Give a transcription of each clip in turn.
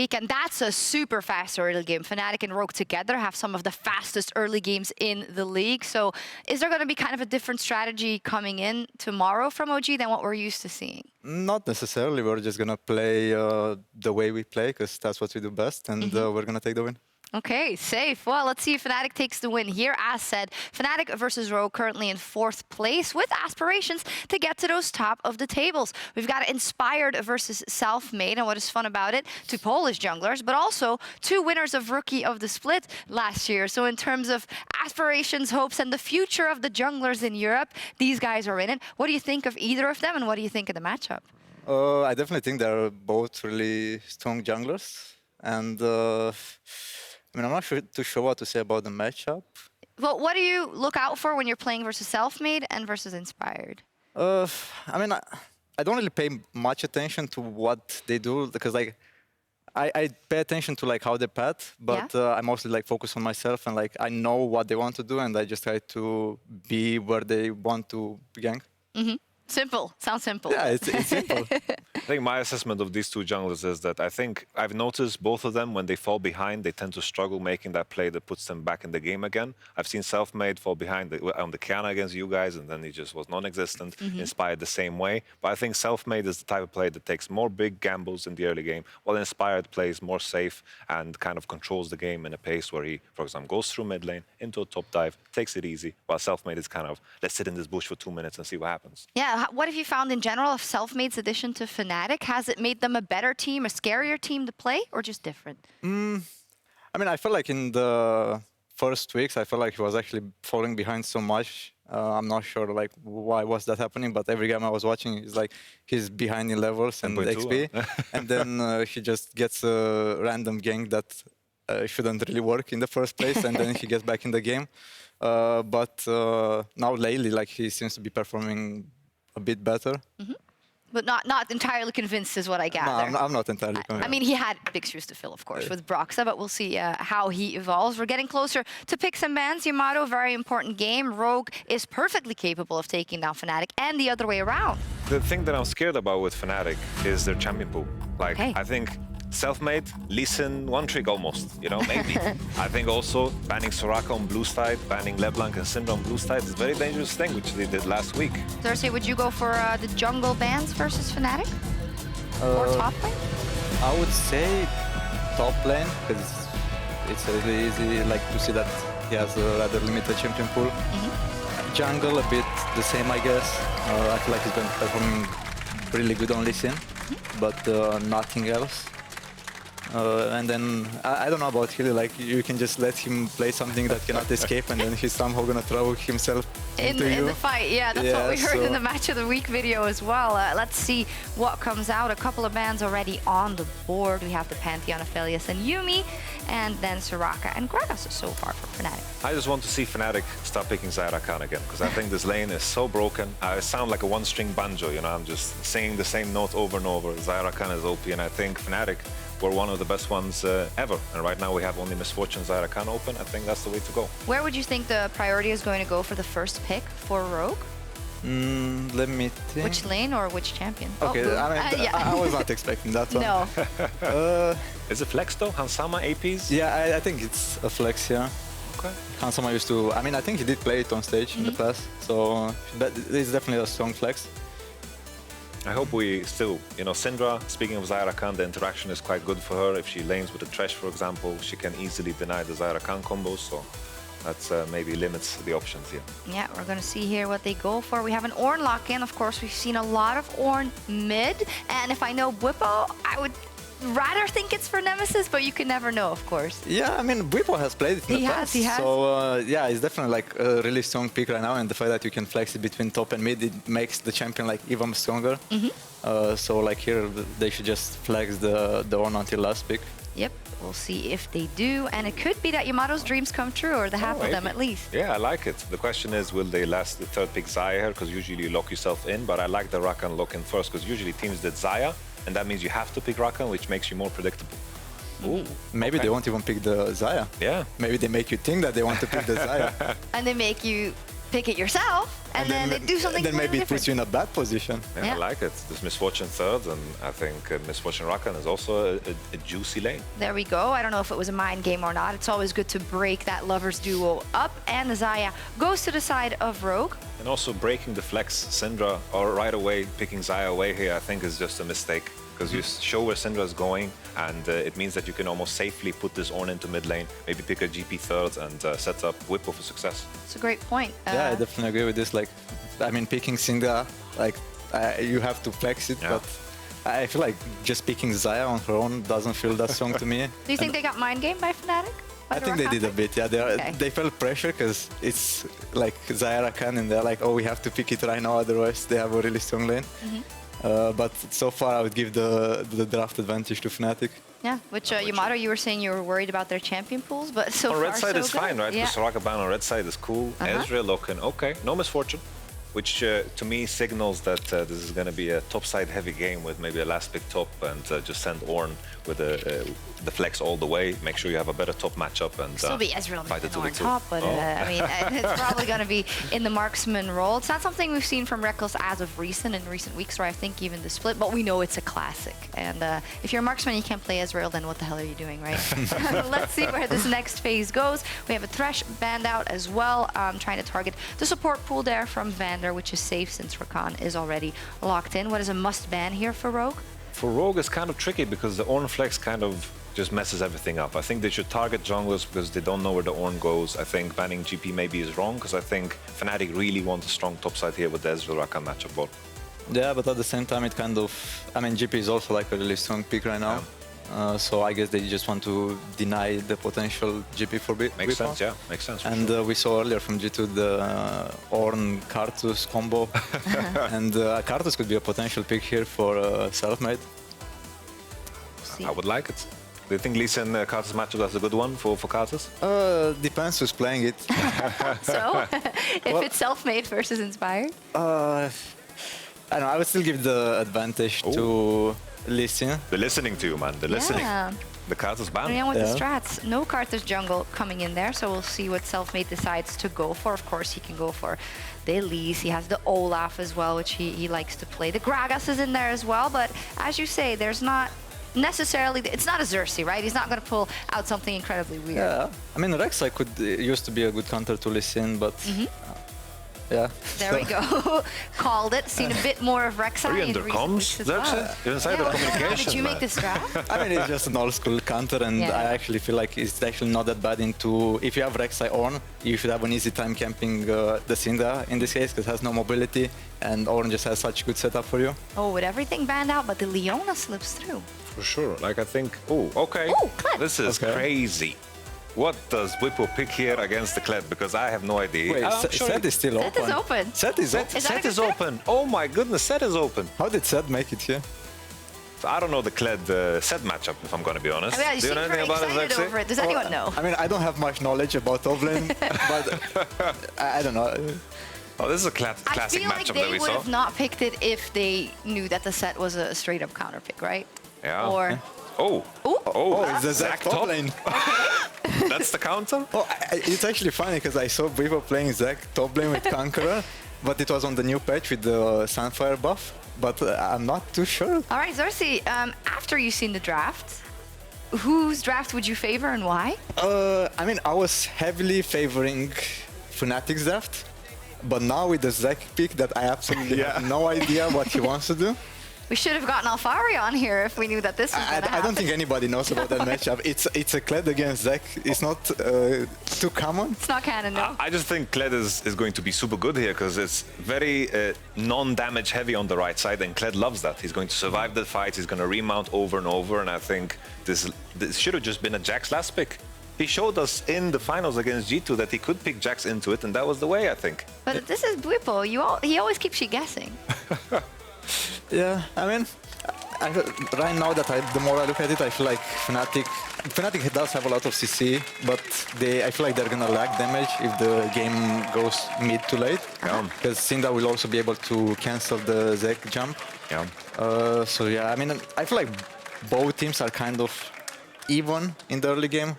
week, and that's a super fast early game. Fnatic and Rogue together have some of the fastest early games in the league. So is there going to be kind of a different strategy coming in tomorrow from OG than what we're used to seeing? Not necessarily. We're just going to play the way we play, because that's what we do best, and we're going to take the win. Okay, safe. Well, let's see if Fnatic takes the win here. As said, Fnatic versus Rogue currently in 4th place with aspirations to get to those top of the tables. We've got Inspired versus Selfmade, and what is fun about it, 2 Polish junglers, but also 2 winners of Rookie of the Split last year. So in terms of aspirations, hopes, and the future of the junglers in Europe, these guys are in it. What do you think of either of them, and what do you think of the matchup? I definitely think they're both really strong junglers, and I mean, I'm not too sure what to say about the matchup. Well, what do you look out for when you're playing versus Selfmade and versus Inspired? I mean, I don't really pay much attention to what they do, because like I pay attention to like how they path, but I mostly like focus on myself, and like I know what they want to do, and I just try to be where they want to gank. Simple. Sounds simple. Yeah, it's simple. I think my assessment of these 2 junglers is that I think I've noticed both of them, when they fall behind, they tend to struggle making that play that puts them back in the game again. I've seen Selfmade fall behind on the Kiana against you guys, and then he just was non-existent. Inspired the same way. But I think Selfmade is the type of player that takes more big gambles in the early game, while Inspired plays more safe and kind of controls the game in a pace where he, for example, goes through mid lane, into a top dive, takes it easy, while Selfmade is kind of, let's sit in this bush for 2 minutes and see what happens. Yeah, what have you found in general of Selfmade's addition to Fnatic? Has it made them a better team, a scarier team to play, or just different? I mean, I feel like in the first weeks, I felt like he was actually falling behind so much. I'm not sure like why was that happening, but every game I was watching, it's like he's behind in levels and XP, and then he just gets a random gank that shouldn't really work in the first place, and then he gets back in the game. But now lately, like he seems to be performing a bit better. But not entirely convinced is what I gather. No, I'm not entirely convinced. I mean, he had big shoes to fill, of course, with Broxa, but we'll see how he evolves. We're getting closer to picks and bans. Yamato, very important game. Rogue is perfectly capable of taking down Fnatic, and the other way around. The thing that I'm scared about with Fnatic is their champion pool. Like, I think Selfmade, Larssen, one trick almost, you know, maybe. I think also banning Soraka on blue side, banning LeBlanc and Syndra on blue side is a very dangerous thing, which they did last week. Thursday, would you go for the jungle bans versus Fnatic? Or top lane? I would say top lane, because it's really easy like to see that he has a rather limited champion pool. Jungle, a bit the same, I guess. I feel like he's been performing really good on Larssen, but nothing else. And then, I don't know about Hilly, like you can just let him play something that cannot escape, and then he's somehow gonna throw himself into you. In the fight, yeah, that's what we heard in the Match of the Week video as well. Let's see what comes out. A couple of bans already on the board. We have the Pantheon of Aphelios and Yuumi, and then Soraka and Gragas so far for Fnatic. I just want to see Fnatic start picking Zyra Khan again, because I think this lane is so broken. I sound like a one-string banjo, you know, I'm just singing the same note over and over. Zyra Khan is OP, and I think Fnatic were one of the best ones ever. And right now we have only Misfortune Zyra Khan open. I think that's the way to go. Where would you think the priority is going to go for the first pick for Rogue? Let me think. Which lane or which champion? Okay, I mean, I was not expecting that one. No. Is it flex though? Hansama APs? Yeah, I think it's a flex, yeah. Okay. Hansama used to, I mean, I think he did play it on stage in the past, so it's definitely a strong flex. I hope we still, you know, Syndra, speaking of Zyra Khan, the interaction is quite good for her. If she lanes with a Thresh, for example, she can easily deny the Zyra Khan combos, so that's maybe limits the options here. Yeah, we're going to see here what they go for. We have an Ornn lock-in. Of course, we've seen a lot of Ornn mid, and if I know Bwipo, I would rather think it's for Nemesis, but you can never know, of course. Yeah, I mean, Bwipo has played it in the past. He has. So, yeah, it's definitely like a really strong pick right now, and the fact that you can flex it between top and mid, it makes the champion like even stronger. So, like here, they should just flex the Ornn until last pick. Yep, we'll see if they do, and it could be that Yamato's dreams come true, or the half of them at least. Yeah, I like it. The question is, will they last the third pick Xayah here? Because usually you lock yourself in, but I like the Rakan lock-in first, because usually teams did Xayah, and that means you have to pick Rakan, which makes you more predictable. Ooh, maybe they won't even pick the Xayah. Yeah. Maybe they make you think that they want to pick the Xayah. And they make you pick it yourself, and then they do something then maybe completely it puts you in a bad position. Yeah, I like it. There's Misfortune third, and I think Misfortune Rakan is also a juicy lane. There we go. I don't know if it was a mind game or not. It's always good to break that lovers duo up, and Xayah goes to the side of Rogue. And also breaking the flex Syndra, or right away picking Xayah away here, I think is just a mistake. Because you show where Syndra is going, and it means that you can almost safely put this Ornn into mid lane, maybe pick a GP third, and set up Bwipo for success. It's a great point. Yeah, I definitely agree with this. Like, I mean, picking Syndra, like, you have to flex it, but I feel like just picking Xayah on her own doesn't feel that strong to me. Do you think they got mind game by Fnatic? I think they did a bit, yeah. They felt pressure because it's like Xayah Rakan, and they're like, oh, we have to pick it right now, otherwise they have a really strong lane. But so far, I would give the draft advantage to Fnatic. Yeah, which Yamato, you were saying you were worried about their champion pools, but so on far, red side so is good. fine, right? Yeah. The Soraka ban on red side is cool. Ezreal looking okay. No Misfortune, which to me signals that this is going to be a top side heavy game with maybe a last pick top, and just send Ornn with the flex all the way. Make sure you have a better top matchup, and Still be Ezreal fight it to on the top, but I mean, it's probably going to be in the marksman role. It's not something we've seen from Rekkles as of recent weeks, or I think even the split, but we know it's a classic. And if you're a marksman, you can't play Ezreal, then what the hell are you doing, right? Let's see where this next phase goes. We have a Thresh banned out as well, trying to target the support pool there from Vander, which is safe since Rakan is already locked in. What is a must ban here for Rogue? For Rogue, it's kind of tricky because the Ornn flex kind of just messes everything up. I think they should target junglers because they don't know where the Ornn goes. I think banning GP maybe is wrong because I think Fnatic really want a strong top side here with the Ezreal Rakan matchup both. Yeah, but at the same time, it kind of... I mean, GP is also like a really strong pick right now. So I guess they just want to deny the potential GP for Bwipo. Makes sense, yeah. Makes sense. And we saw earlier from G2 the Ornn Karthus combo. And Karthus could be a potential pick here for Selfmade. I would like it. Do you think Larssen Karthus matchup is a good one for Karthus? Depends who's playing it. So, if it's Selfmade versus Inspired? I don't know, I would still give the advantage to Larssen. They're listening to you, man. They're listening. The Karthus ban. Yeah, with the strats. No Karthus jungle coming in there, so we'll see what Selfmade decides to go for. Of course, he can go for the Elise. He has the Olaf as well, which he likes to play. The Gragas is in there as well, but as you say, there's not necessarily... It's not a Xerxes, right? He's not going to pull out something incredibly weird. Yeah, I mean, Rek'Sai used to be a good counter to Larssen, but... Yeah. There we go. Called it. Seen a bit more of Rek'Sai. Are you under comms? You're inside the communication. Did you make this draft? I mean, it's just an old school counter, and I actually feel like it's actually not that bad into... If you have Rek'Sai Ornn, you should have an easy time camping the Syndra in this case, because it has no mobility, and Ornn just has such good setup for you. Oh, with everything banned out, but the Leona slips through. For sure. Like, I think... Oh, okay. Oh, Kled. This is crazy. What does Bwipo pick here against the Kled? Because I have no idea. Wait, set is still open. Set is open. Set is open. Set is open. Oh my goodness, set is open. How did Set make it here? I don't know the Kled set matchup, if I'm going to be honest. I mean, Do you know anything about it, excited over it. Does anyone know? I mean, I don't have much knowledge about top lane, but I don't know. Oh, this is a classic I feel like matchup that they we would saw. have not picked it if they knew that the set was a straight-up counter pick, right? Yeah. Or... It's the Zac top lane. That's the counter? Oh, it's actually funny because I saw Bwipo playing Zac top lane with Conqueror, but it was on the new patch with the Sunfire buff, but I'm not too sure. All right, Xerxes, after you've seen the draft, whose draft would you favor and why? I mean, I was heavily favoring Fnatic's draft, but now with the Zac pick that I absolutely have no idea what he wants to do. We should have gotten Alfari on here if we knew that this was going to happen. I don't think anybody knows about that matchup. It's a Kled against Zac. It's not too common. It's not canon, no. I just think Kled is going to be super good here because it's very non-damage heavy on the right side, and Kled loves that. He's going to survive the fight. He's going to remount over and over, and I think this should have just been a Jax last pick. He showed us in the finals against G2 that he could pick Jax into it, and that was the way, I think. But this is Bwipo. He always keeps you guessing. Yeah, I mean, right now that the more I look at it, I feel like Fnatic does have a lot of CC, but I feel like they're gonna lack damage if the game goes mid to late. Because Syndra will also be able to cancel the Zac jump. So yeah, I mean, I feel like both teams are kind of even in the early game.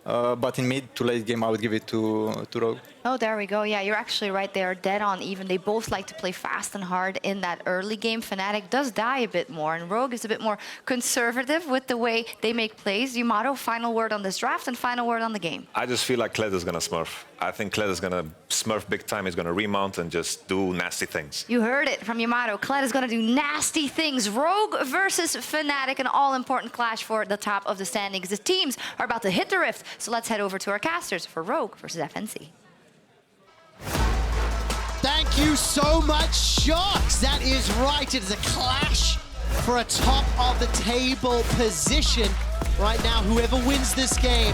But in mid to late game, I would give it to Rogue. Oh, there we go. Yeah, you're actually right there, dead on even. They both like to play fast and hard in that early game. Fnatic does die a bit more, and Rogue is a bit more conservative with the way they make plays. Yamato, final word on this draft and final word on the game. I just feel like Kled is going to smurf. I think Kled is going to smurf big time. He's going to remount and just do nasty things. You heard it from Yamato. Kled is going to do nasty things. Rogue versus Fnatic, an all-important clash for the top of the standings. The teams are about to hit the rift, so let's head over to our casters for Rogue versus FNC. Thank you so much, Sharks. That is right. It is a clash for a top of the table position. Right now, whoever wins this game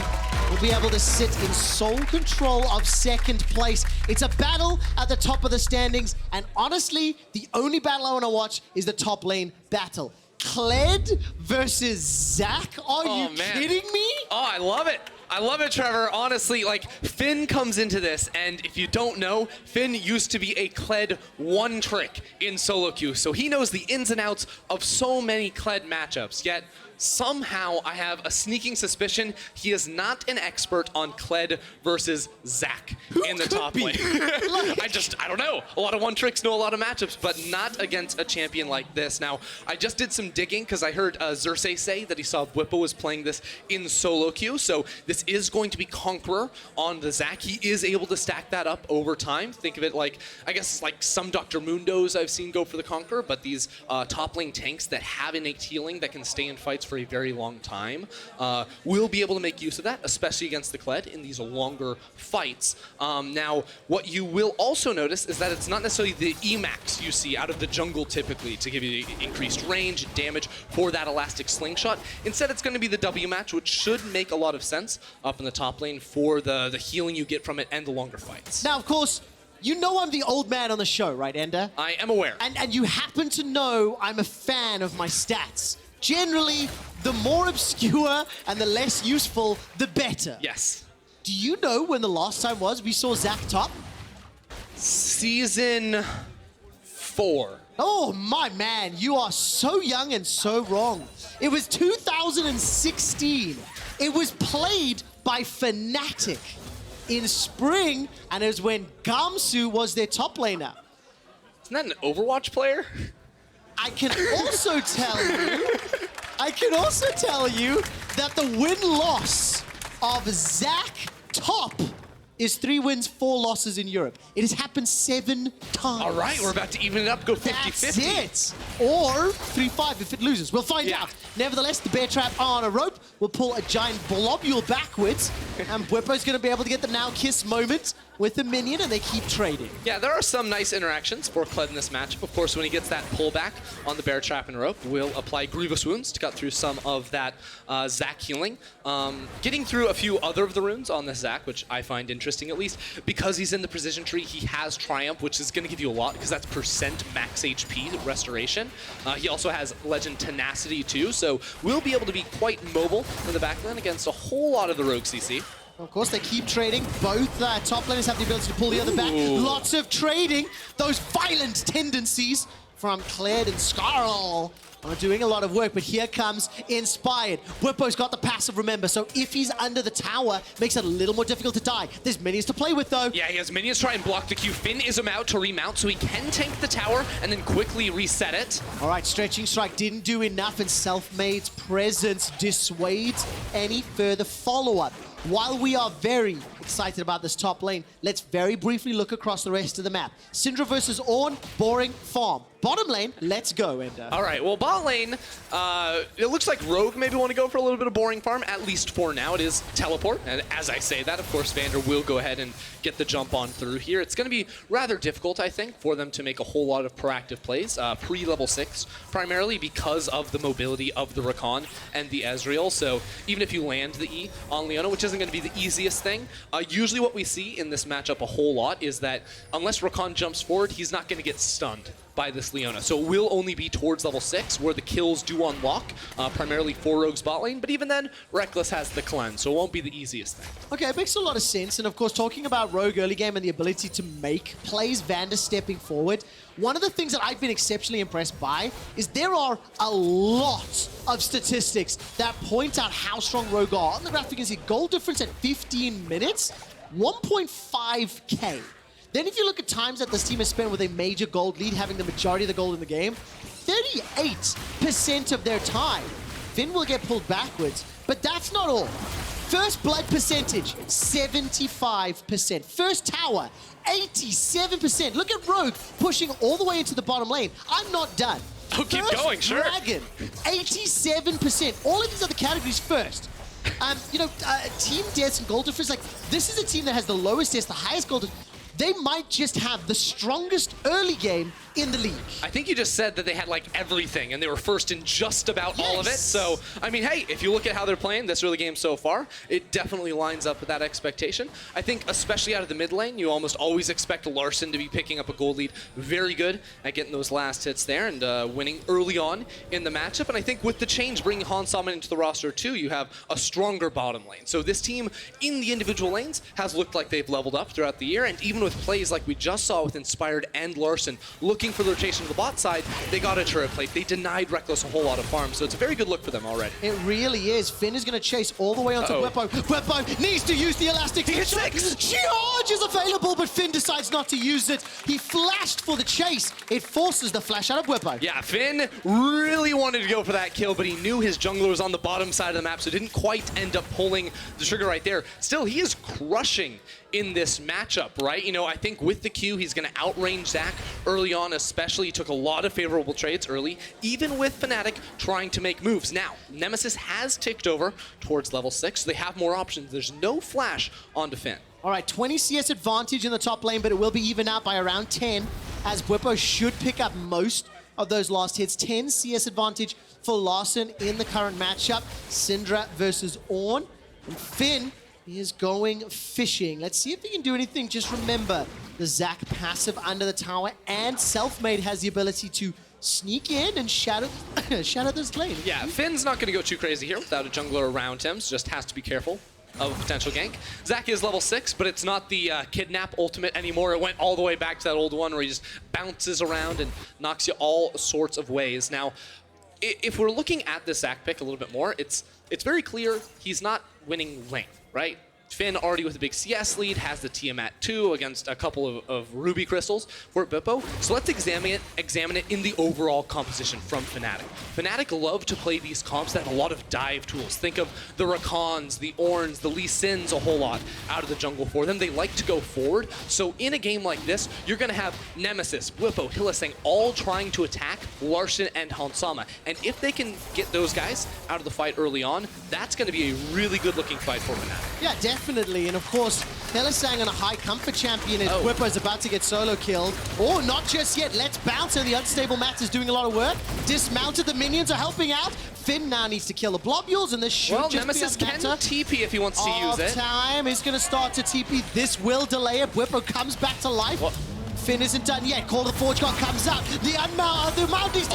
will be able to sit in sole control of second place. It's a battle at the top of the standings, and honestly, the only battle I want to watch is the top lane battle. Kled versus Zach? Are you kidding me? Oh, I love it. I love it, Trevor. Honestly, like, Finn comes into this, and if you don't know, Finn used to be a Kled one trick in solo queue, so he knows the ins and outs of so many Kled matchups, yet somehow I have a sneaking suspicion he is not an expert on Kled versus Zach in the top lane. I don't know. A lot of one tricks know a lot of matchups, but not against a champion like this. Now, I just did some digging because I heard Xerxes say that he saw Bwipo was playing this in solo queue, so this is going to be Conqueror on the Zach. He is able to stack that up over time. Think of it like, I guess, like some Dr. Mundos I've seen go for the Conqueror, but these top lane tanks that have innate healing that can stay in fights for a very long time will be able to make use of that, especially against the Kled in these longer fights. Now, what you will also notice is that it's not necessarily the Emax you see out of the jungle typically to give you increased range and damage for that elastic slingshot. Instead, it's going to be the W match, which should make a lot of sense up in the top lane for the healing you get from it and the longer fights. Now, of course, you know I'm the old man on the show, right, Ender? I am aware. And you happen to know I'm a fan of my stats. Generally, the more obscure and the less useful, the better. Yes. Do you know when the last time was we saw Zach top? Season 4. Oh, my man, you are so young and so wrong. It was 2016. It was played by Fnatic in spring, and it was when Gamsu was their top laner. Isn't that an Overwatch player? I can also tell you that the win-loss of Zach top is 3 wins, 4 losses in Europe. It has happened 7 times. All right, we're about to even it up, go 50-50. That's it. Or 3-5 if it loses. We'll find out. Nevertheless, the bear trap on a rope will pull a giant blobule backwards, and Bwipo's going to be able to get the now kiss moment with the minion, and they keep trading. Yeah, there are some nice interactions for Kled in this matchup. Of course, when he gets that pullback on the bear trap and rope, will apply grievous wounds to cut through some of that Zach healing. Getting through a few other of the runes on the Zach, which I find interesting at least, because he's in the precision tree, he has Triumph, which is going to give you a lot, because that's percent max HP restoration. He also has Legend Tenacity too, so will be able to be quite mobile in the backline against a whole lot of the Rogue CC. Of course, they keep trading. Both top laners have the ability to pull the other back. Lots of trading. Those violent tendencies from Kled and Skarl are doing a lot of work, but here comes Inspired. Bwipo's got the passive, remember, so if he's under the tower, makes it a little more difficult to die. There's minions to play with, though. Yeah, he has minions try and block the Q. Finn is about to remount, so he can tank the tower and then quickly reset it. All right, Stretching Strike didn't do enough, and Selfmade's presence dissuades any further follow-up. While we are very excited about this top lane, let's very briefly look across the rest of the map. Syndra versus Ornn, boring farm. Bottom lane, let's go, Ender. All right, well, bot lane, it looks like Rogue maybe want to go for a little bit of boring farm, at least for now. It is teleport, and as I say that, of course, Vander will go ahead and get the jump on through here. It's going to be rather difficult, I think, for them to make a whole lot of proactive plays, pre-level 6, primarily because of the mobility of the Rakan and the Ezreal. So even if you land the E on Leona, which isn't going to be the easiest thing, usually what we see in this matchup a whole lot is that unless Rakan jumps forward, he's not going to get stunned by this Leona. So it will only be towards level 6 where the kills do unlock, primarily for Rogue's bot lane. But even then, Rekkles has the cleanse, so it won't be the easiest thing. Okay, it makes a lot of sense. And of course, talking about Rogue early game and the ability to make plays, Vander stepping forward, one of the things that I've been exceptionally impressed by is there are a lot of statistics that point out how strong Rogue are. On the graphic, you can see goal difference at 15 minutes, 1.5k. Then if you look at times that this team has spent with a major gold lead, having the majority of the gold in the game, 38% of their time, Finn will get pulled backwards. But that's not all. First blood percentage, 75%. First tower, 87%. Look at Rogue pushing all the way into the bottom lane. I'm not done. Oh, keep going, sure. Dragon, 87%. All of these other categories first. Team deaths and gold difference, like, this is a team that has the lowest deaths, the highest gold difference. They might just have the strongest early game in the league. I think you just said that they had like everything and they were first in just about all of it. So, I mean, hey, if you look at how they're playing this early game so far, it definitely lines up with that expectation. I think especially out of the mid lane, you almost always expect Larssen to be picking up a gold lead. Very good at getting those last hits there and winning early on in the matchup. And I think with the change, bringing Hylissang into the roster too, you have a stronger bottom lane. So this team in the individual lanes has looked like they've leveled up throughout the year, and even with plays like we just saw with Inspired and Larssen looking for the rotation to the bot side, they got a turret plate. They denied Rekkles a whole lot of farm, so it's a very good look for them already. It really is. Finn is going to chase all the way onto Bwipo. Bwipo needs to use the elastic. Charge is available, but Finn decides not to use it. He flashed for the chase. It forces the flash out of Bwipo. Yeah, Finn really wanted to go for that kill, but he knew his jungler was on the bottom side of the map, so didn't quite end up pulling the trigger right there. Still, he is crushing in this matchup, right? You know, I think with the Q, he's going to outrange Zach early on, especially. He took a lot of favorable trades early, even with Fnatic trying to make moves. Now, Nemesis has ticked over towards level 6, so they have more options. There's no flash onto Finn. All right, 20 CS advantage in the top lane, but it will be even out by around 10, as Bwipo should pick up most of those last hits. 10 CS advantage for Larssen in the current matchup. Syndra versus Ornn. And Finn is going fishing. Let's see if he can do anything. Just remember, the Zac passive under the tower, and Selfmade has the ability to sneak in and shadow this lane. Yeah, Finn's not going to go too crazy here without a jungler around him, so just has to be careful of a potential gank. Zac is level 6, but it's not the kidnap ultimate anymore. It went all the way back to that old one where he just bounces around and knocks you all sorts of ways. Now, if we're looking at this Zac pick a little bit more, it's very clear he's not winning lane, right? Finn already with a big CS lead, has the Tiamat 2 against a couple of Ruby Crystals for Bwipo. So let's examine it in the overall composition from Fnatic. Fnatic love to play these comps that have a lot of dive tools. Think of the Rakkons, the Ornns, the Lee Sins a whole lot out of the jungle for them. They like to go forward. So in a game like this, you're going to have Nemesis, Bwipo, Hylissang all trying to attack Larssen and Hylissang. And if they can get those guys out of the fight early on, that's going to be a really good looking fight for Fnatic. Yeah, definitely. And of course, Hylissang on a high comfort champion as Bwipo is about to get solo killed. Or not just yet. Let's bounce, and the unstable Mats is doing a lot of work. Dismounted, the minions are helping out. Finn now needs to kill the globules, and this should just Nemesis be a can TP if he wants to use it. Time is going to start to TP. This will delay it. Bwipo comes back to life. Finn isn't done yet. Call of the Forge God comes up. The Mount is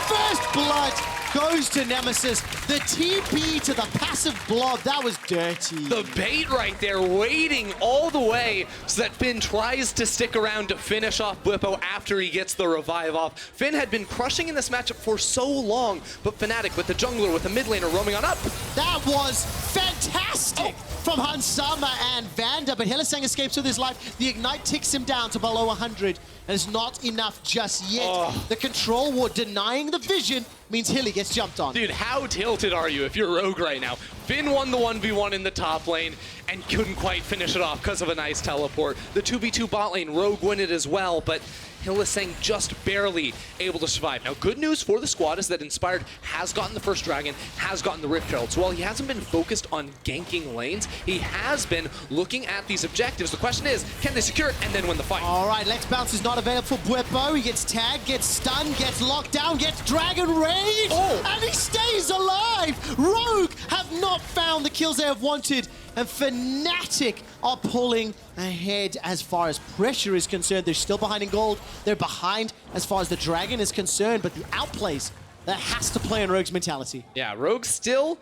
first blood goes to Nemesis. The TP to the passive blob, that was dirty. The bait right there, waiting all the way so that Finn tries to stick around to finish off Bwipo after he gets the revive off. Finn had been crushing in this matchup for so long, but Fnatic with the jungler, with the mid laner roaming on up. That was fantastic from Hylissang and Vander, but Hylissang escapes with his life. The Ignite ticks him down to below 100, and it's not enough just yet. The control ward denying the vision means Hilly gets jumped on. Dude, how tilted are you if you're Rogue right now? Finn won the 1v1 in the top lane and couldn't quite finish it off because of a nice teleport. The 2v2 bot lane, Rogue win it as well, but Hylissang just barely able to survive. Now, good news for the squad is that Inspired has gotten the first dragon, has gotten the Rift Herald. So while he hasn't been focused on ganking lanes, he has been looking at these objectives. The question is, can they secure it and then win the fight? All right, Let's Bounce is not available for Bwipo. He gets tagged, gets stunned, gets locked down, gets Dragon Rage, and he stays alive. Rogue have not not found the kills they have wanted, and Fnatic are pulling ahead as far as pressure is concerned. They're still behind in gold. They're behind as far as the Dragon is concerned, but the outplays, that has to play on Rogue's mentality. Yeah, Rogue still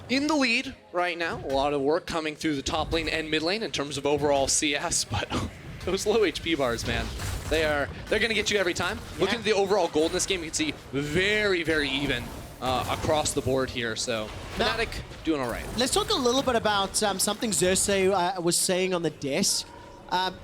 in the lead right now. A lot of work coming through the top lane and mid lane in terms of overall CS, but those low HP bars, man, they're gonna get you every time. Yeah. Looking at the overall gold in this game, you can see very, very even across the board here. So Fnatic doing all right. Let's talk a little bit about something Xerxes was saying on the desk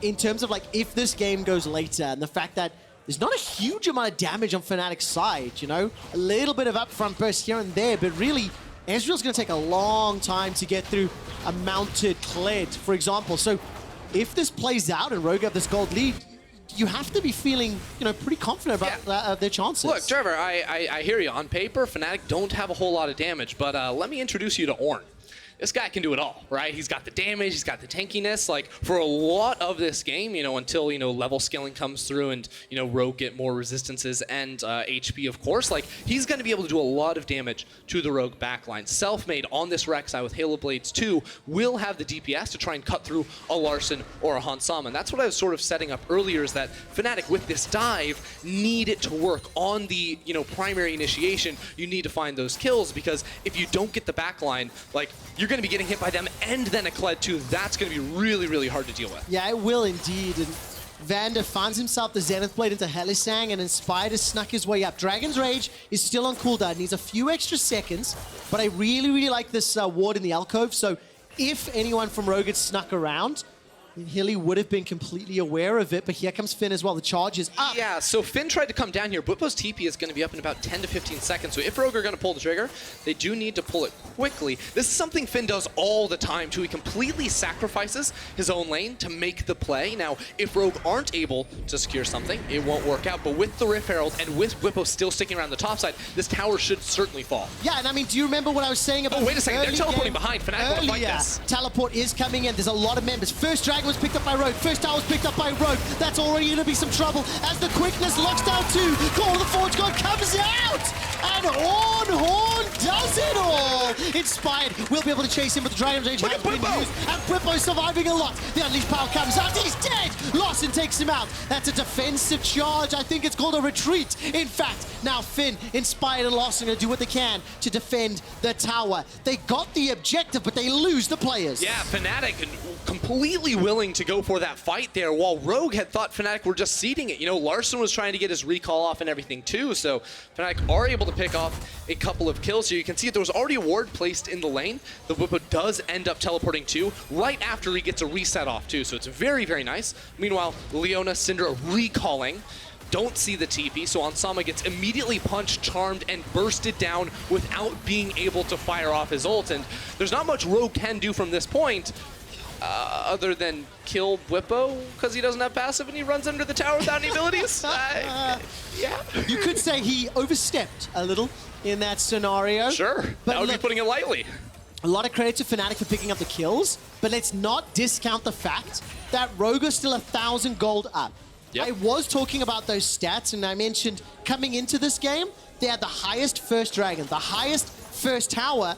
in terms of like if this game goes later and the fact that there's not a huge amount of damage on Fnatic's side, you know? A little bit of upfront burst here and there, but really, Ezreal's going to take a long time to get through a mounted Kled, for example. So if this plays out and Rogue have this gold lead, you have to be feeling, you know, pretty confident about their chances. Look, Trevor, I hear you. On paper, Fnatic don't have a whole lot of damage, but let me introduce you to Ornn. This guy can do it all, right? He's got the damage, he's got the tankiness. Like, for a lot of this game, you know, until, you know, level scaling comes through and, you know, Rogue get more resistances and HP, of course, like, he's going to be able to do a lot of damage to the Rogue backline. Selfmade on this Rek'Sai side with Halo Blades 2 will have the DPS to try and cut through a Larssen or a Hansama. And that's what I was sort of setting up earlier, is that Fnatic, with this dive, need it to work on the, you know, primary initiation. You need to find those kills, because if you don't get the backline, like, you're going to be getting hit by them and then a Kled too. That's going to be really, really hard to deal with. Yeah, it will indeed. And Vander finds himself the Zenith Blade into Hylissang, and Inspired has snuck his way up. Dragon's Rage is still on cooldown. Needs a few extra seconds, but I really, really like this ward in the alcove. So if anyone from Rogue had snuck around, Hilly would have been completely aware of it, but here comes Finn as well. The charge is up. Yeah, so Finn tried to come down here. Bwipo's TP is going to be up in about 10 to 15 seconds, so if Rogue are going to pull the trigger, they do need to pull it quickly. This is something Finn does all the time, too. He completely sacrifices his own lane to make the play. Now, if Rogue aren't able to secure something, it won't work out, but with the Rift Herald and with Bwipo still sticking around the top side, this tower should certainly fall. Yeah, and I mean, do you remember what I was saying about... Oh, wait a second, they're teleporting behind. Fnatic want to fight this. Teleport is coming in. There's a lot of members. First Dragon was picked up by Rogue. First tower was picked up by Rogue. That's already going to be some trouble as the quickness locks down two. Call of the Forge God comes out, and Horn does it all. Inspired will be able to chase him, but the Dragon's Rage has been used, and Bwipo surviving a lot. The Unleashed Power comes out. He's dead. Larssen takes him out. That's a defensive charge. I think it's called a retreat. In fact, now Finn, Inspired, and Larssen are going to do what they can to defend the tower. They got the objective, but they lose the players. Yeah, Fnatic completely willing to go for that fight there, while Rogue had thought Fnatic were just seeding it. You know, Larssen was trying to get his recall off and everything too, so Fnatic are able to pick off a couple of kills. So you can see there was already a ward placed in the lane. The Bwipo does end up teleporting too, right after he gets a reset off too, so it's very, very nice. Meanwhile, Leona, Syndra recalling. Don't see the TP, so Hansama gets immediately punched, charmed, and bursted down without being able to fire off his ult. And there's not much Rogue can do from this point, other than kill Bwipo, because he doesn't have passive and he runs under the tower without any abilities. Yeah. You could say he overstepped a little in that scenario. Sure, but that would be putting it lightly. A lot of credit to Fnatic for picking up the kills, but let's not discount the fact that Rogue is still 1,000 gold up. Yep. I was talking about those stats, and I mentioned coming into this game, they had the highest first dragon, the highest first tower,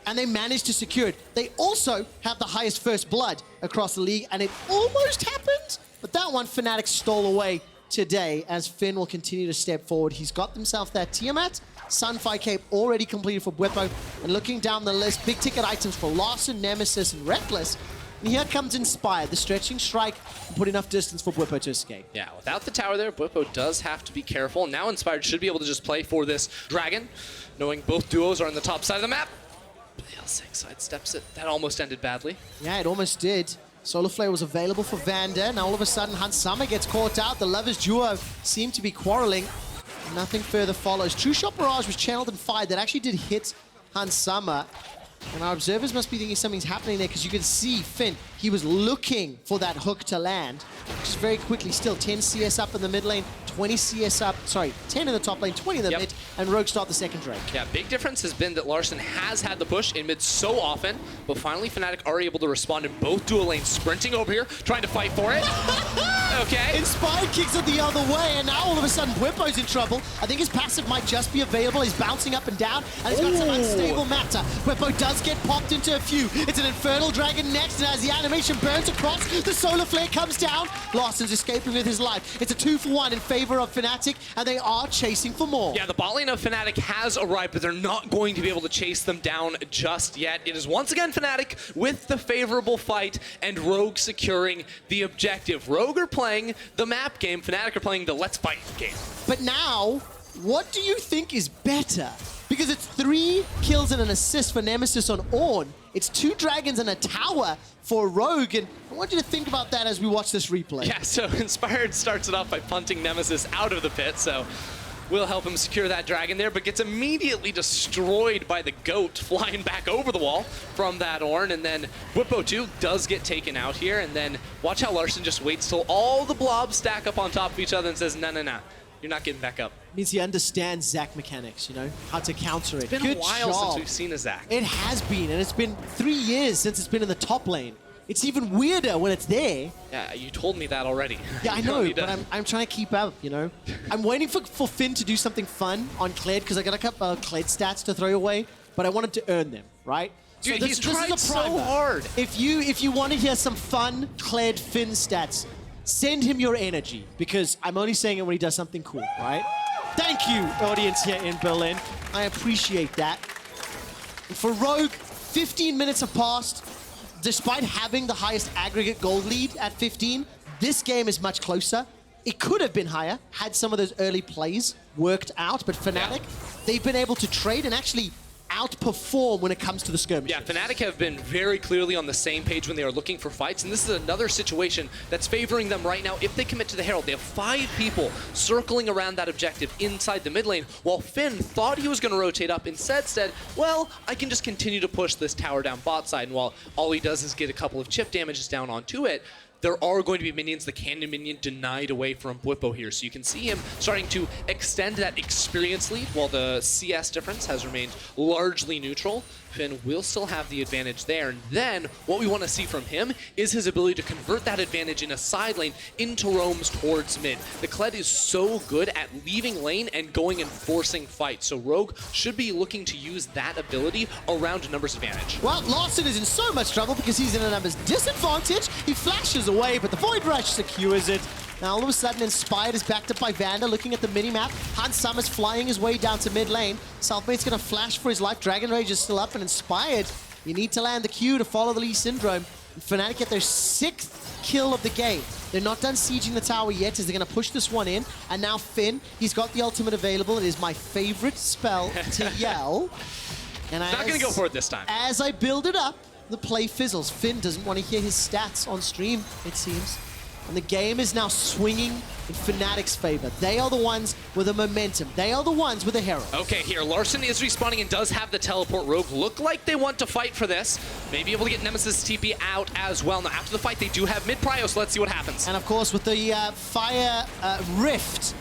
and they managed to secure it. They also have the highest first blood across the league, and it almost happened, but that one Fnatic stole away today as Finn will continue to step forward. He's got himself that Tiamat, Sunfire Cape already completed for Bwipo, and looking down the list, big ticket items for Larssen, Nemesis, and Rekkles. And here comes Inspired, the stretching strike, and put enough distance for Bwipo to escape. Yeah, without the tower there, Bwipo does have to be careful. Now Inspired should be able to just play for this dragon, knowing both duos are on the top side of the map. Hylissang sidesteps it. That almost ended badly. Yeah, it almost did. Solar Flare was available for Vander. Now all of a sudden, Hansama gets caught out. The lovers duo seem to be quarreling. Nothing further follows. True Shot Barrage was channeled and fired. That actually did hit Hansama. And our observers must be thinking something's happening there, because you can see Finn, he was looking for that hook to land. Just very quickly still, 10 CS up in the mid lane, 20 CS up, sorry, 10 in the top lane, 20 in the mid, and Rogue start the second Drake. Yeah, big difference has been that Larssen has had the push in mid so often, but finally Fnatic are able to respond in both dual lanes, sprinting over here, trying to fight for it. Okay. Inspired kicks it the other way, and now all of a sudden Bwipo's in trouble. I think his passive might just be available. He's bouncing up and down, and he's got some unstable matter. Bwipo does get popped into a few. It's an Infernal Dragon next, and as the animation burns across, the Solar Flare comes down. Larssen's escaping with his life. It's a 2-for-1 in favor of Fnatic, and they are chasing for more. Yeah, the bot lane of Fnatic has arrived, but they're not going to be able to chase them down just yet. It is once again Fnatic with the favorable fight and Rogue securing the objective. Rogue are playing the map game, Fnatic are playing the let's fight game. But now, what do you think is better? Because it's 3 kills and an assist for Nemesis on Ornn. It's 2 dragons and a tower for Rogue, and I want you to think about that as we watch this replay. Yeah, so Inspired starts it off by punting Nemesis out of the pit, so will help him secure that dragon there, but gets immediately destroyed by the goat flying back over the wall from that Ornn, and then Bwipo too does get taken out here, and then watch how Larssen just waits till all the blobs stack up on top of each other and says, no, you're not getting back up. Means he understands Zac mechanics, you know, how to counter it. It's been Good a while job. since we've seen a Zac. It has been, and it's been 3 years since it's been in the top lane. It's even weirder when it's there. Yeah, you told me that already. Yeah, I You know, don't need but to- I'm trying to keep up, you know? I'm waiting for Finn to do something fun on Kled, because I got a couple of Kled stats to throw away, but I wanted to earn them, right? Dude, this he's is a tried so primer. hard. If you want to hear some fun Kled Finn stats, send him your energy, because I'm only saying it when he does something cool, right? Thank you, audience here in Berlin. I appreciate that. And for Rogue, 15 minutes have passed. Despite having the highest aggregate gold lead at 15, this game is much closer. It could have been higher had some of those early plays worked out, but Fnatic, they've been able to trade and actually outperform when it comes to the skirmishes. Yeah, Fnatic have been very clearly on the same page when they are looking for fights, and this is another situation that's favoring them right now. If they commit to the Herald, they have 5 people circling around that objective inside the mid lane, while Finn thought he was going to rotate up, instead said, well, I can just continue to push this tower down bot side, and while all he does is get a couple of chip damages down onto it, there are going to be minions, the cannon minion denied away from Bwipo here. So you can see him starting to extend that experience lead while the CS difference has remained largely neutral. Finn will still have the advantage there. And then what we want to see from him is his ability to convert that advantage in a side lane into roams towards mid. The Kled is so good at leaving lane and going and forcing fights. So Rogue should be looking to use that ability around a numbers advantage. Well, Larssen is in so much trouble because he's in a numbers disadvantage. He flashes away, but the Void Rush secures it. Now, all of a sudden, Inspired is backed up by Vander, looking at the minimap. Hans Summers flying his way down to mid lane. Selfmade's going to flash for his life. Dragon Rage is still up, and Inspired, you need to land the Q to follow the Lee Syndrome. And Fnatic get their 6th kill of the game. They're not done sieging the tower yet, as they're going to push this one in. And now Finn, he's got the ultimate available. It is my favorite spell to yell. And Not going to go for it this time. As I build it up, the play fizzles. Finn doesn't want to hear his stats on stream, it seems. And the game is now swinging in Fnatic's favor. They are the ones with the momentum. They are the ones with the Herald. Okay, here, Larssen is respawning and does have the teleport. Rogue look like they want to fight for this. Maybe able to get Nemesis TP out as well. Now, after the fight, they do have mid-prio, so let's see what happens. And of course, with the Fire Rift,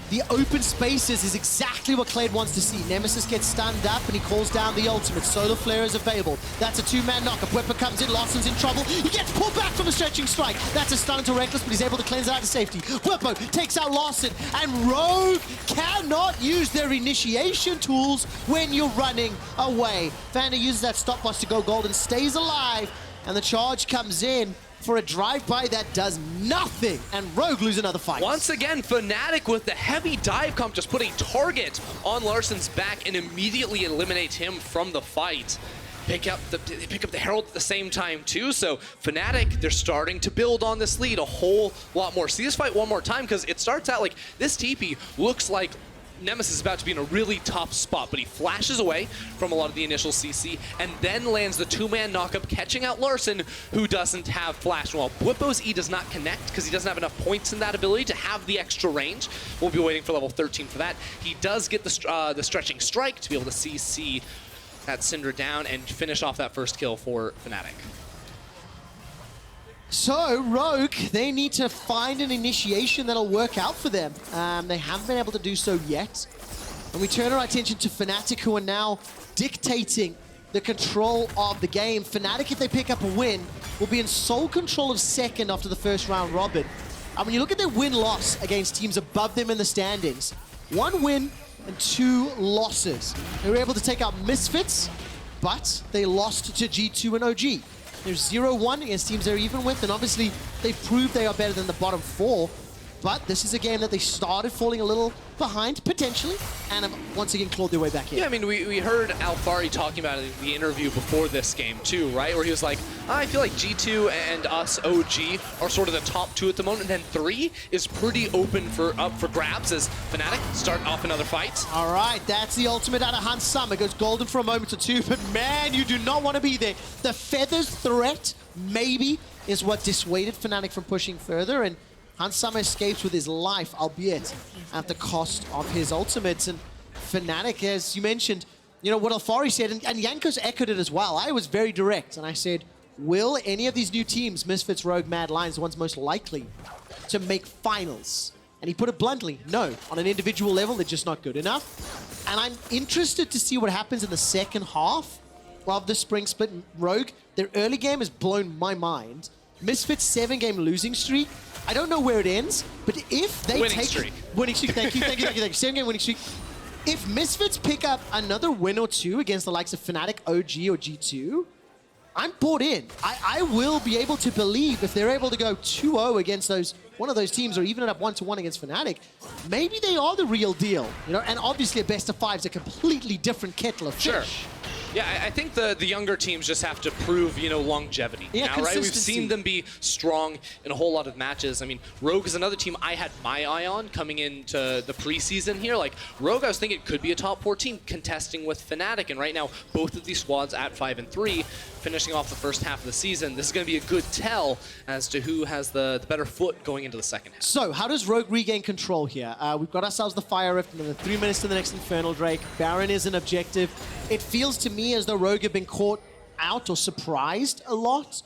the open spaces is exactly what Kled wants to see. Nemesis gets stunned up and he calls down the ultimate. Solar Flare is available. That's a 2-man knockup. Bwipo comes in, Larsen's in trouble. He gets pulled back from a stretching strike. That's a stun into Rekkles, but he's able to cleanse it out to safety. Bwipo takes out Larssen, and Rogue cannot use their initiation tools when you're running away. Vander uses that stopwatch to go gold and stays alive, and the charge comes in for a drive-by that does nothing, and Rogue lose another fight. Once again, Fnatic with the heavy dive comp just put a target on Larsen's back and immediately eliminate him from the fight. They pick up the Herald at the same time too, so Fnatic, they're starting to build on this lead a whole lot more. See this fight one more time, because it starts out like this TP looks like Nemesis is about to be in a really tough spot, but he flashes away from a lot of the initial CC and then lands the 2-man knockup, catching out Larssen, who doesn't have flash. While Bwipo's E does not connect because he doesn't have enough points in that ability to have the extra range. We'll be waiting for level 13 for that. He does get the stretching strike to be able to CC that Syndra down and finish off that first kill for Fnatic. So, Rogue, they need to find an initiation that'll work out for them. They haven't been able to do so yet. And we turn our attention to Fnatic, who are now dictating the control of the game. Fnatic, if they pick up a win, will be in sole control of second after the first round robin. And when you look at their win-loss against teams above them in the standings, 1 win and 2 losses. They were able to take out Misfits, but they lost to G2 and OG. They're 0-1 against teams they're even with, and obviously they've proved they are better than the bottom 4. But this is a game that they started falling a little behind, potentially, and have once again clawed their way back in. Yeah, I mean, we heard Alfari talking about it in the interview before this game too, right? Where he was like, I feel like G2 and us, OG, are sort of the top 2 at the moment, and then 3 is pretty open up for grabs as Fnatic start off another fight. All right, that's the ultimate out of Hylissang. It goes golden for a moment or 2, but man, you do not want to be there. The Feathers threat, maybe, is what dissuaded Fnatic from pushing further, and Hylissang escapes with his life, albeit at the cost of his ultimates. And Fnatic, as you mentioned, you know, what Alfari said, and Jankos echoed it as well. I was very direct, and I said, will any of these new teams, Misfits, Rogue, Mad Lions, the ones most likely to make finals? And he put it bluntly, no. On an individual level, they're just not good enough. And I'm interested to see what happens in the second half of the spring split. Rogue, their early game has blown my mind. Misfits 7-game losing streak. I don't know where it ends, but if they winning streak. Winning streak, thank you. 7-game winning streak. If Misfits pick up another win or 2 against the likes of Fnatic, OG, or G2, I'm bought in. I will be able to believe if they're able to go 2-0 against one of those teams, or even end up 1-1 against Fnatic, maybe they are the real deal. You know, and obviously a best of 5 is a completely different kettle of fish. Sure. Yeah, I think the younger teams just have to prove, you know, longevity now, right? We've seen them be strong in a whole lot of matches. I mean, Rogue is another team I had my eye on coming into the preseason here. Like, Rogue, I was thinking it could be a top 4 team contesting with Fnatic, and right now, both of these squads at 5 and 3, finishing off the first half of the season. This is going to be a good tell as to who has the better foot going into the second half. So, how does Rogue regain control here? We've got ourselves the Fire Rift, another 3 minutes to the next Infernal Drake. Baron is an objective. It feels to me as though Rogue have been caught out or surprised a lot.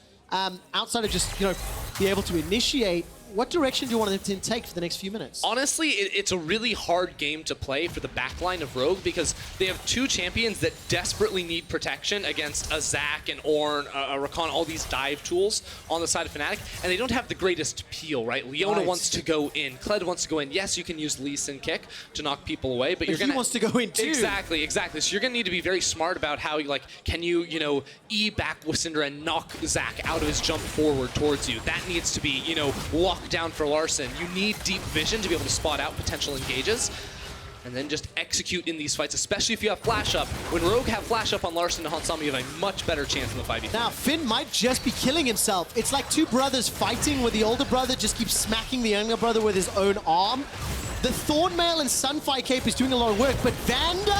Outside of just, you know, be able to initiate, what direction do you want them to take for the next few minutes? Honestly, it's a really hard game to play for the backline of Rogue because they have 2 champions that desperately need protection against a Zac and Ornn, a Rakan, all these dive tools on the side of Fnatic, and they don't have the greatest peel, right? Leona wants to go in, Kled wants to go in. Yes, you can use Larssen kick to knock people away, but you're gonna... he wants to go in too. Exactly. So you're gonna need to be very smart about how you, like, can you, you know, E back with Cinder and knock Zac out of his jump forward towards you. That needs to be, you know, locked down for Larssen. You need deep vision to be able to spot out potential engages and then just execute in these fights, especially if you have flash up. When Rogue have flash up on Larssen and Hylissang, you have a much better chance in the 5v3. Now, Finn might just be killing himself. It's like 2 brothers fighting where the older brother just keeps smacking the younger brother with his own arm. The Thornmail and Sunfire Cape is doing a lot of work, but Vander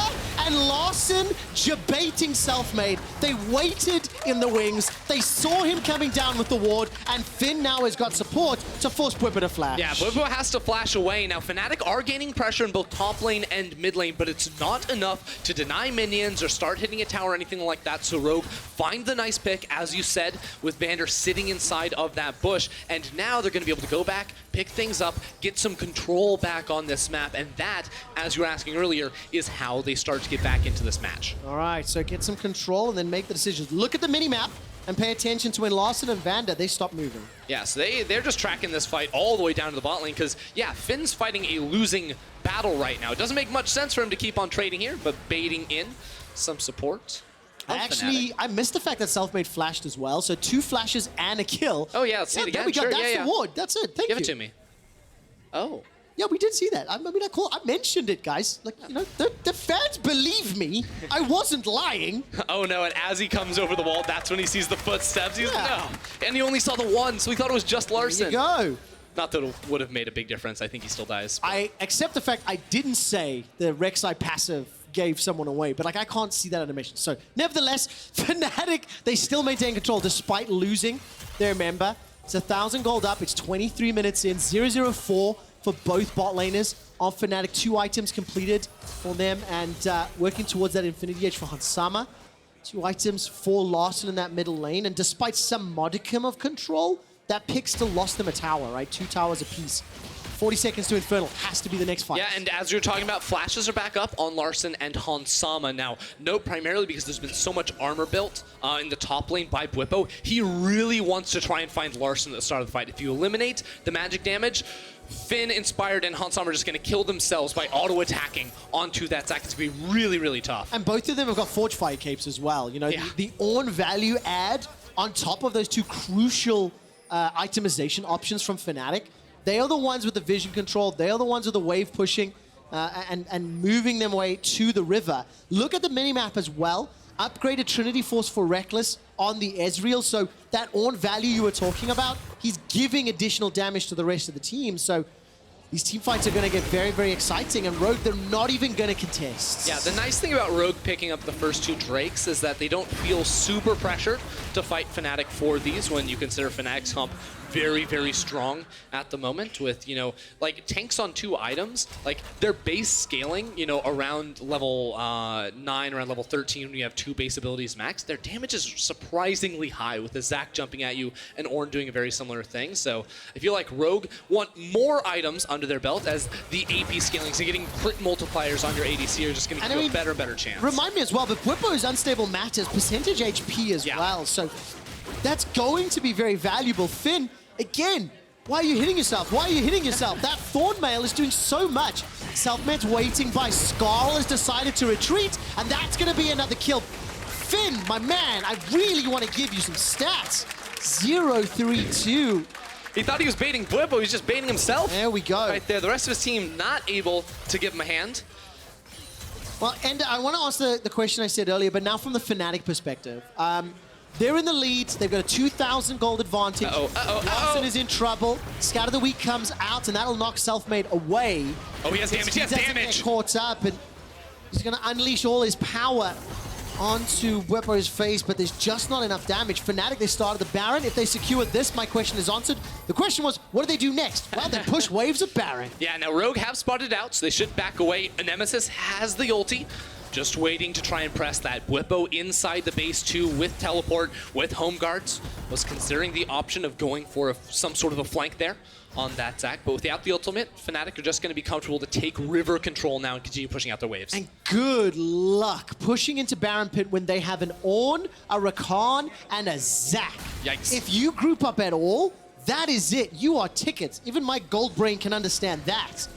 and Larssen debating Selfmade. They waited in the wings. They saw him coming down with the ward, and Finn now has got support to force Bwipo to flash. Yeah, Bwipo has to flash away. Now, Fnatic are gaining pressure in both top lane and mid lane, but it's not enough to deny minions or start hitting a tower or anything like that. So Rogue find the nice pick, as you said, with Vander sitting inside of that bush, and now they're going to be able to go back, pick things up, get some control back on this map, and that, as you were asking earlier, is how they start to get back into this match. All right, so get some control and then make the decisions. Look at the mini-map and pay attention to when Larssen and Vander, they stop moving. Yeah, so they're just tracking this fight all the way down to the bot lane because, yeah, Finn's fighting a losing battle right now. It doesn't make much sense for him to keep on trading here, but baiting in some support. Actually, I missed the fact that Selfmade flashed as well, so 2 flashes and a kill. Oh, yeah, let's see it again. There we go, sure, that's the ward. That's it, thank you. Give it to me. Oh. Yeah, we did see that. I mean, I mentioned it, guys. Like, you know, the fans believe me. I wasn't lying. Oh, no, and as he comes over the wall, that's when he sees the footsteps. He's like, no. And he only saw the 1, so he thought it was just Larssen. There you go. Not that it would have made a big difference. I think he still dies. But... I accept the fact I didn't say the Rek'Sai passive gave someone away, but like I can't see that animation. So, nevertheless, Fnatic, they still maintain control despite losing their member. It's 1,000 gold up. It's 23 minutes in. 0-0-4 for both bot laners on Fnatic. 2 items completed for them, and working towards that Infinity Edge for Hylissang. 2 items for Larssen in that middle lane, and despite some modicum of control, that pick still lost them a tower, right? 2 towers apiece 40 seconds to Infernal. Has to be the next fight. Yeah, and as you're talking about, flashes are back up on Larssen and Hansama. Now, note primarily because there's been so much armor built in the top lane by Bwipo, he really wants to try and find Larssen at the start of the fight. If you eliminate the magic damage, Finn, Inspired, and Hansama are just going to kill themselves by auto-attacking onto that Zac. It's going to be really, really tough. And both of them have got Forge Fire capes as well. You know, Yeah. the Ornn value add on top of those two crucial itemization options from Fnatic. They are the ones with the vision control. They are the ones with the wave pushing and moving them away to the river. Look at the minimap as well. Upgraded Trinity Force for Rekkles on the Ezreal. So that Ornn value you were talking about, he's giving additional damage to the rest of the team. So these team fights are going to get very, very exciting. And Rogue, they're not even going to contest. Yeah, the nice thing about Rogue picking up the first two Drakes is that they don't feel super pressured to fight Fnatic for these when you consider Fnatic's comp very, very strong at the moment with, you know, like tanks on 2 items, like their base scaling, you know, around level 9, around level 13 when you have 2 base abilities max, their damage is surprisingly high with the Zac jumping at you and Ornn doing a very similar thing. So I feel like Rogue want more items under their belt as the AP scaling, so getting crit multipliers on your ADC are just going to give you a better and better chance. Remind me as well, but Bwipo's unstable matters, percentage HP as well, so that's going to be very valuable. Finn, again, why are you hitting yourself? Why are you hitting yourself? That Thorn Mail is doing so much. Selfmade's waiting by. Skarl has decided to retreat, and that's going to be another kill. Finn, my man, I really want to give you some stats. 0-3-2. He thought he was baiting Bwipo, he was just baiting himself. There we go. Right there, the rest of his team not able to give him a hand. Well, and I want to ask the question I said earlier, but now from the Fnatic perspective. They're in the lead. They've got a 2,000 gold advantage. Larssen is in trouble. Scout of the Week comes out, and that'll knock Selfmade away. Oh, he has damage. He has damage. Get caught up, and he's going to unleash all his power onto Bwipo's face, but there's just not enough damage. Fnatic, they started the Baron. If they secure this, my question is answered. The question was, what do they do next? Well, they push waves of Baron. Yeah, now Rogue have spotted out, so they should back away. Nemesis has the ulti. Just waiting to try and press that. Bwipo inside the base too with teleport, with home guards. Was considering the option of going for some sort of a flank there on that Zac. But without the ultimate, Fnatic are just going to be comfortable to take river control now and continue pushing out their waves. And good luck pushing into Baron Pit when they have an Ornn, a Rakan, and a Zac. Yikes. If you group up at all, that is it. You are tickets. Even my gold brain can understand that.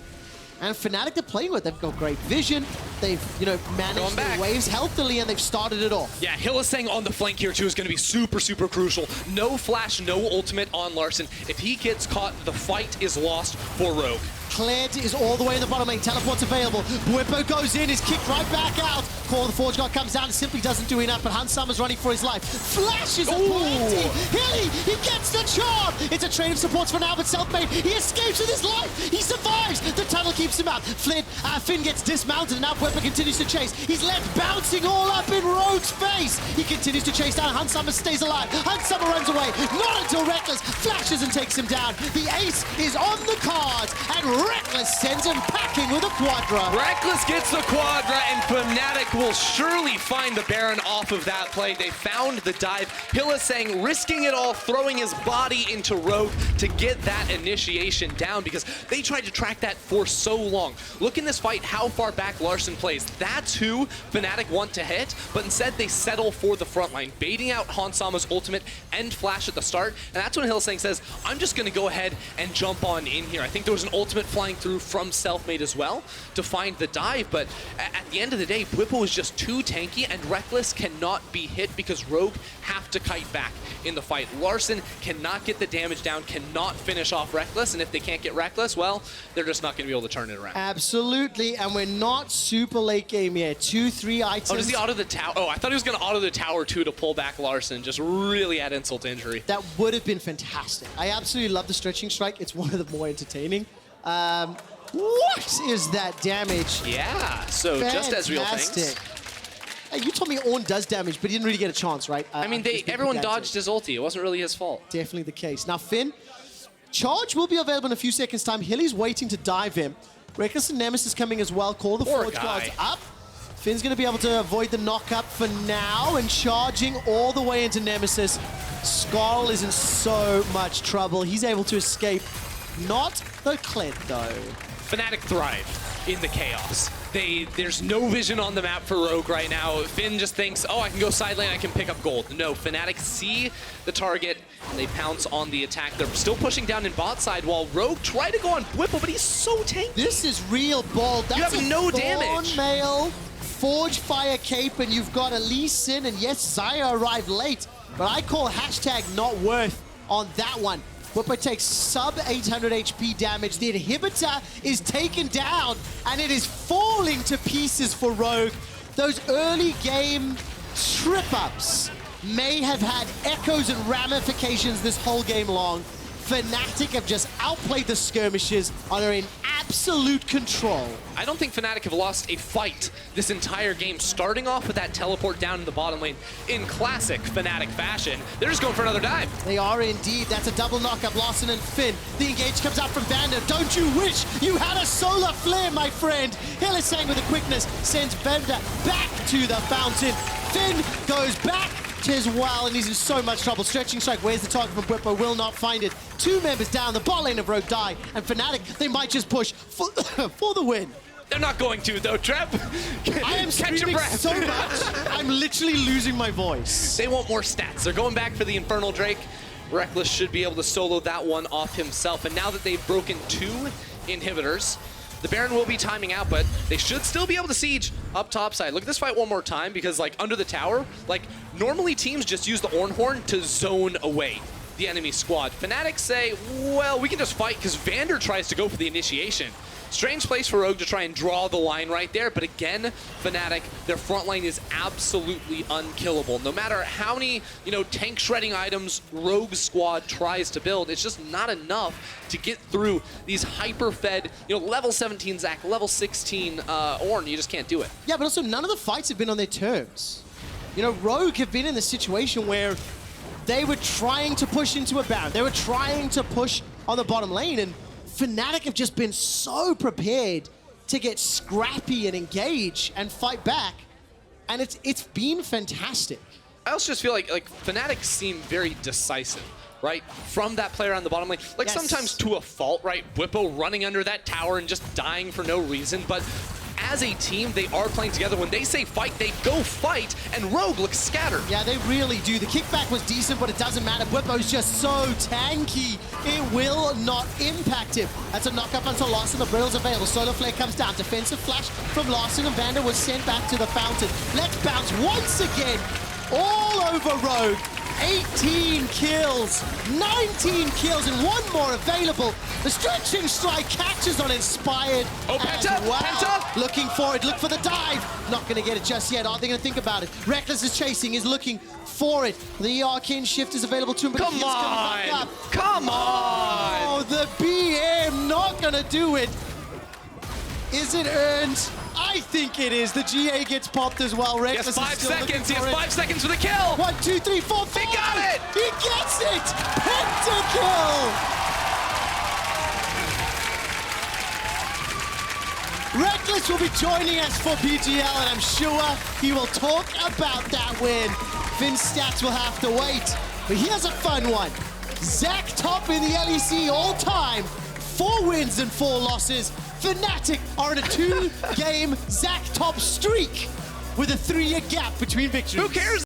And Fnatic they're playing with, they've got great vision. They've, you know, managed their waves healthily, and they've started it off. Yeah, Hylissang on the flank here too is going to be super, super crucial. No flash, no ultimate on Larssen. If he gets caught, the fight is lost for Rogue. Kled is all the way in the bottom lane. Teleport's available. Bwipo goes in, is kicked right back out. Call of the Forge God comes down and simply doesn't do enough, but Hansama's running for his life. Flashes a plenty. Hilly, he gets the charm. It's a trade of supports for now, but Selfmade, he escapes with his life. He survives. The tunnel keeps him out. Finn gets dismounted, and now Bwipo continues to chase. He's left bouncing all up in Rogue's face. He continues to chase down. Hansama stays alive. Hansama runs away. Not until Rekkles flashes and takes him down. The ace is on the cards, and Rekkles sends him packing with a Quadra. Rekkles gets the Quadra, and Fnatic will surely find the Baron off of that play. They found the dive. Hylissang risking it all, throwing his body into Rogue to get that initiation down because they tried to track that for so long. Look in this fight how far back Larssen plays. That's who Fnatic want to hit, but instead they settle for the front line, baiting out Hansama's ultimate and flash at the start, and that's when Hylissang says, I'm just going to go ahead and jump on in here. I think there was an ultimate flying through from Selfmade as well to find the dive, but at the end of the day, Bwipo is just too tanky, and Rekkles cannot be hit because Rogue have to kite back in the fight. Larssen cannot get the damage down, cannot finish off Rekkles, and if they can't get Rekkles, well, they're just not going to be able to turn it around. Absolutely, and we're not super late game yet. 2-3 items. Oh, does he auto the tower? Oh, I thought he was going to auto the tower too to pull back Larssen. Just really add insult to injury. That would have been fantastic. I absolutely love the stretching strike. It's one of the more entertaining. What is that damage? Yeah, so Fantastic. just as real things. Hey, you told me Ornn does damage, but he didn't really get a chance, right? I mean, everyone dodged his ulti. It wasn't really his fault. Definitely the case. Now, Finn, charge will be available in a few seconds' time. Hilly's waiting to dive in. Rekkles and Nemesis coming as well. Call the Forge Guards up. Finn's going to be able to avoid the knock-up for now, and charging all the way into Nemesis. Skarl is in so much trouble. He's able to escape Not the Kled, though. Fnatic thrive in the chaos. There's no vision on the map for Rogue right now. Finn just thinks, oh, I can go side lane, I can pick up gold. No, Fnatic see the target, and they pounce on the attack. They're still pushing down in bot side while Rogue try to go on Bwipo, but he's so tanky. This is real bold. That's have no damage. Mail, Forge Fire Cape, and you've got a Larssen, and yes, Xayah arrived late, but I call hashtag not worth on that one. Bwipo takes sub 800 HP damage. The inhibitor is taken down, and it is falling to pieces for Rogue. Those early game trip-ups may have had echoes and ramifications this whole game long. Fnatic have just outplayed the skirmishes and are in absolute control. I don't think Fnatic have lost a fight this entire game, starting off with that teleport down to the bottom lane in classic Fnatic fashion. They're just going for another dive. They are indeed. That's a double knockup. Larssen and Finn. The engage comes out from Vander. Don't you wish you had a solar flare, my friend? Hylissang with the quickness sends Vander back to the fountain. Finn goes back to his well, and he's in so much trouble. Stretching strike, where's the target from Bwipo? Will not find it. Two members down, the bot lane of Rogue die, and Fnatic, they might just push for, for the win. They're not going to, though, Trev. I am screaming so much, I'm literally losing my voice. They want more stats. They're going back for the Infernal Drake. Rekkles should be able to solo that one off himself, and now that they've broken 2 inhibitors, the Baron will be timing out, but they should still be able to siege up top side. Look at this fight one more time, because like under the tower, like normally teams just use the Ornhorn to zone away the enemy squad. Fnatic say, well, we can just fight because Vander tries to go for the initiation. Strange place for Rogue to try and draw the line right there, but again, Fnatic, their front line is absolutely unkillable. No matter how many, tank shredding items Rogue's squad tries to build, it's just not enough to get through these hyper-fed, level 17 Zac, level 16 Ornn. You just can't do it. Yeah, but also none of the fights have been on their terms. Rogue have been in the situation where they were trying to push into a Baron. They were trying to push on the bottom lane, and Fnatic have just been so prepared to get scrappy and engage and fight back, and it's been fantastic. I also just feel like Fnatic seem very decisive, right? From that player on the bottom lane. Yes. Sometimes to a fault, right? Bwipo running under that tower and just dying for no reason, but as a team, they are playing together. When they say fight, they go fight, and Rogue looks scattered. Yeah, they really do. The kickback was decent, but it doesn't matter. Bwipo's just so tanky. It will not impact him. That's a knock-up until Larssen. The Brittle's available. Solar Flare comes down. Defensive flash from Larssen, and Vander was sent back to the fountain. Let's bounce once again. All over Rogue. 18 kills, 19 kills, and one more available. The stretching strike catches on Inspired. Oh, Penta! Well. Penta! Looking for it, look for the dive. Not gonna get it just yet. Are they gonna think about it? Rekkles is chasing, is looking for it. The Arcane Shift is available to him, but Come the heal's coming back on! up. Come on! Oh, the BM not gonna do it. Is it earned? I think it is. The GA gets popped as well. Rekkles He has is 5 still seconds. He looking has for 5 seconds for the kill. 1, 2, 3, 4, 5. He got it! He gets it! Pentakill! Rekkles will be joining us for PGL, and I'm sure he will talk about that win. Finn's stats will have to wait. But here's a fun one. Zac top in the LEC all time. 4 wins and 4 losses. Fnatic are in a 2-game Zac top streak with a 3-year gap between victories. Who cares?